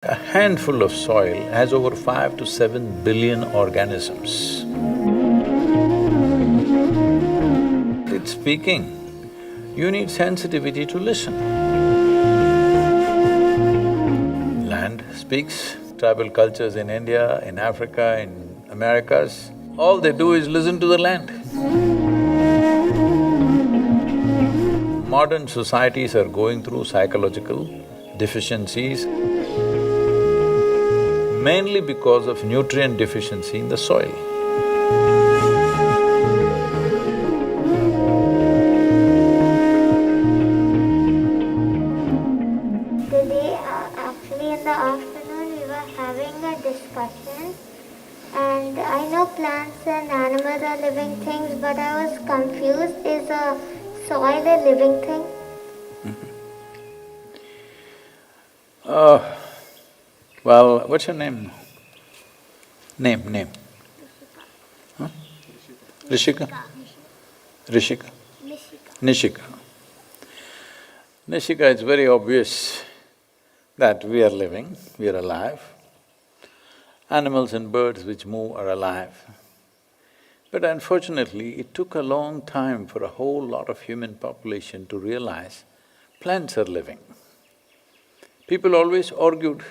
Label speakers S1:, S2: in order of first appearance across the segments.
S1: A handful of soil has over 5 to 7 billion organisms. It's speaking. You need sensitivity to listen. Land speaks. Tribal cultures in India, in Africa, in Americas, all they do is listen to the land. Modern societies are going through psychological deficiencies, mainly because of nutrient deficiency in the soil.
S2: Today, actually in the afternoon, we were having a discussion, and I know plants and animals are living things, but I was confused, is a soil a living thing?
S1: Well, what's your name? Name. Huh? Rishika? Rishika? Nishika. Nishika, it's very obvious that we are living, we are alive. Animals and birds which move are alive. But unfortunately, it took a long time for a whole lot of human population to realize plants are living. People always argued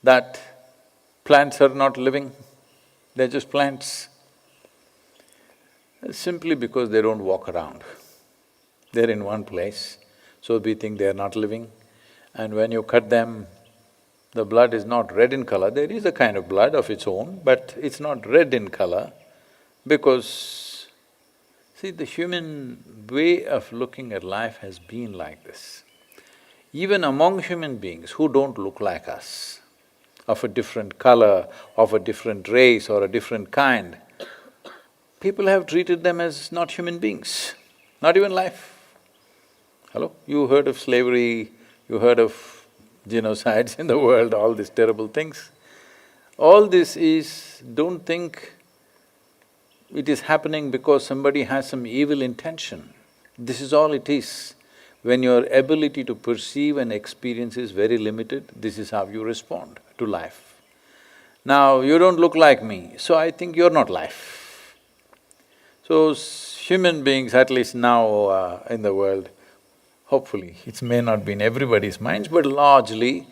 S1: that plants are not living, they're just plants. Simply because they don't walk around. They're in one place, so we think they're not living. And when you cut them, the blood is not red in color. There is a kind of blood of its own, but it's not red in color because… See, the human way of looking at life has been like this. Even among human beings who don't look like us, of a different color, of a different race or a different kind, people have treated them as not human beings, not even life. Hello? You heard of slavery, you heard of genocides in the world, all these terrible things. All this is… don't think it is happening because somebody has some evil intention. This is all it is. When your ability to perceive and experience is very limited, this is how you respond to life. Now, you don't look like me, so I think you're not life. So, human beings, at least now in the world, hopefully, it may not be in everybody's minds, but largely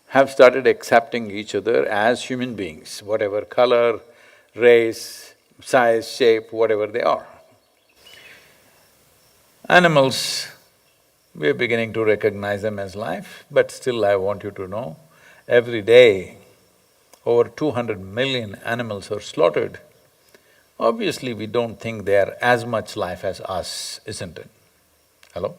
S1: have started accepting each other as human beings, whatever color, race, size, shape, whatever they are. Animals, we're beginning to recognize them as life, but still I want you to know, every day over 200 million animals are slaughtered. Obviously, we don't think they are as much life as us, isn't it? Hello?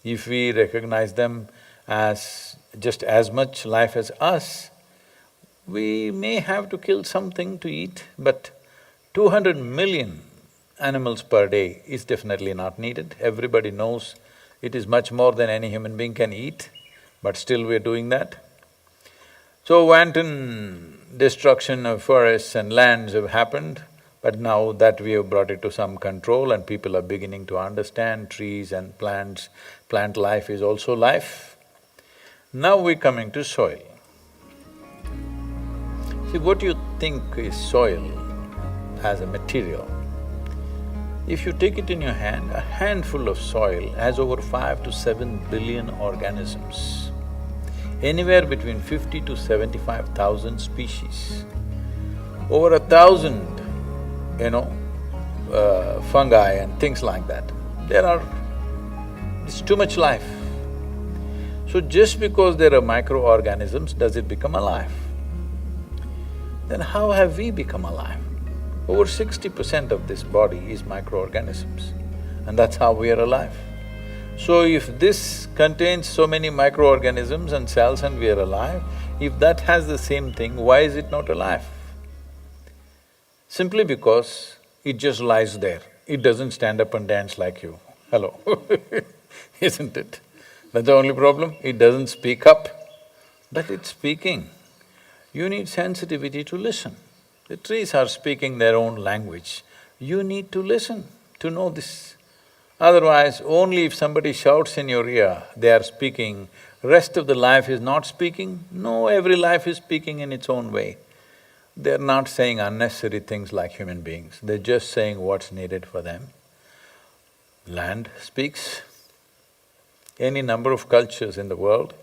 S1: If we recognize them as just as much life as us, we may have to kill something to eat, but 200 million animals per day is definitely not needed. Everybody knows it is much more than any human being can eat, but still we're doing that. So wanton destruction of forests and lands have happened, but now that we have brought it to some control and people are beginning to understand trees and plants, plant life is also life. Now we're coming to soil. See, what you think is soil as a material, if you take it in your hand, a handful of soil has over 5 to 7 billion organisms, anywhere between 50 to 75,000 species, over 1,000, fungi and things like that. It's too much life. So just because there are microorganisms, does it become alive? Then how have we become alive? Over 60% of this body is microorganisms, and that's how we are alive. So if this contains so many microorganisms and cells and we are alive, if that has the same thing, why is it not alive? Simply because it just lies there, it doesn't stand up and dance like you. Hello isn't it? That's the only problem, it doesn't speak up, but it's speaking. You need sensitivity to listen. The trees are speaking their own language. You need to listen to know this. Otherwise, only if somebody shouts in your ear, they are speaking, rest of the life is not speaking. No, every life is speaking in its own way. They're not saying unnecessary things like human beings, they're just saying what's needed for them. Land speaks. Any number of cultures in the world,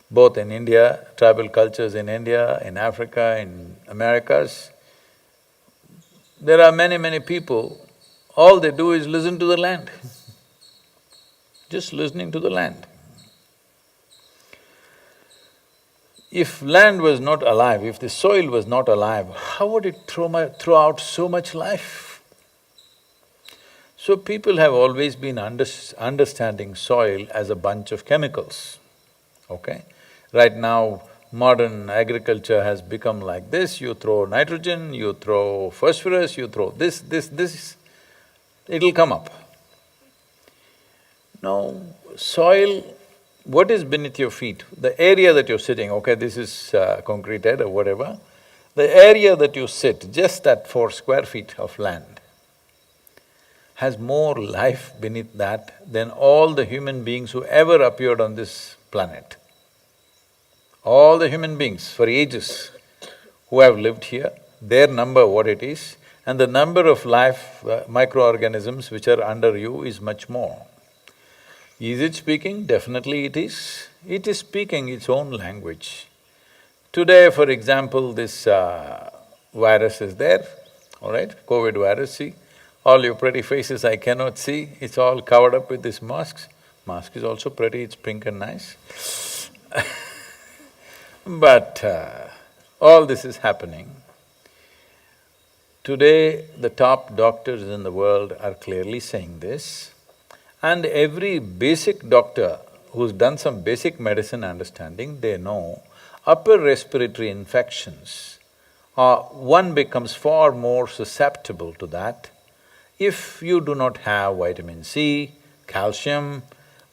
S1: both in India, tribal cultures in India, in Africa, in Americas, there are many people, all they do is listen to the land, just listening to the land. If land was not alive, if the soil was not alive, how would it throw out so much life? So people have always been understanding soil as a bunch of chemicals, okay? Right now, modern agriculture has become like this, you throw nitrogen, you throw phosphorus, you throw this, it'll come up. Now, soil, what is beneath your feet? The area that you're sitting, okay, this is concreted or whatever, the area that you sit, just that 4 square feet of land, has more life beneath that than all the human beings who ever appeared on this planet. All the human beings for ages who have lived here, their number what it is, and the number of life microorganisms which are under you is much more. Is it speaking? Definitely it is. It is speaking its own language. Today, for example, this virus is there, all right, COVID virus, see? All your pretty faces I cannot see, it's all covered up with these masks. Mask is also pretty, it's pink and nice. But all this is happening. Today, the top doctors in the world are clearly saying this, and every basic doctor who's done some basic medicine understanding, they know upper respiratory infections, one becomes far more susceptible to that if you do not have vitamin C, calcium,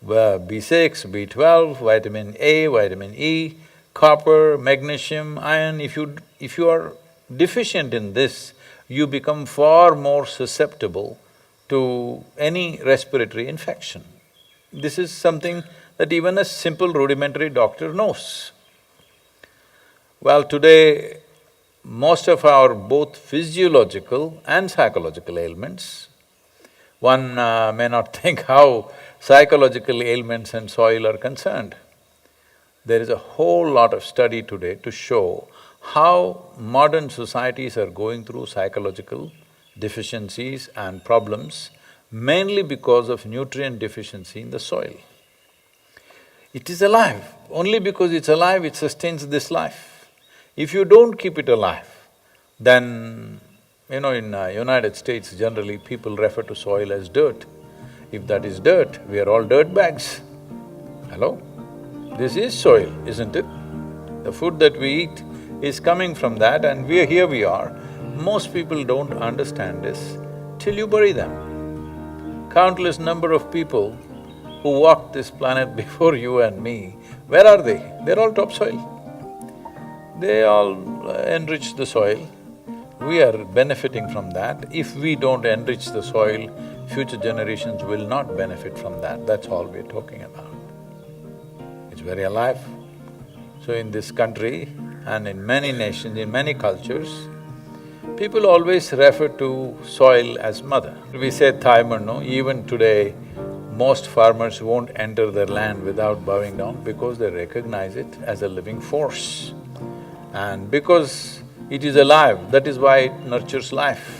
S1: B6, B12, vitamin A, vitamin E, copper, magnesium, iron. If you are deficient in this, you become far more susceptible to any respiratory infection. This is something that even a simple rudimentary doctor knows. Well, today, most of our both physiological and psychological ailments, one may not think how psychological ailments and soil are concerned. There is a whole lot of study today to show how modern societies are going through psychological deficiencies and problems, mainly because of nutrient deficiency in the soil. It is alive. Only because it's alive, it sustains this life. If you don't keep it alive, then, in United States, generally people refer to soil as dirt. If that is dirt, we are all dirt bags. Hello? This is soil, isn't it? The food that we eat is coming from that, and here we are. Most people don't understand this till you bury them. Countless number of people who walked this planet before you and me, where are they? They're all topsoil. They all enrich the soil. We are benefiting from that. If we don't enrich the soil, future generations will not benefit from that. That's all we're talking about. It's very alive. So in this country and in many nations, in many cultures, people always refer to soil as mother. We say Thaimanno, even today, most farmers won't enter their land without bowing down because they recognize it as a living force. And because it is alive, that is why it nurtures life.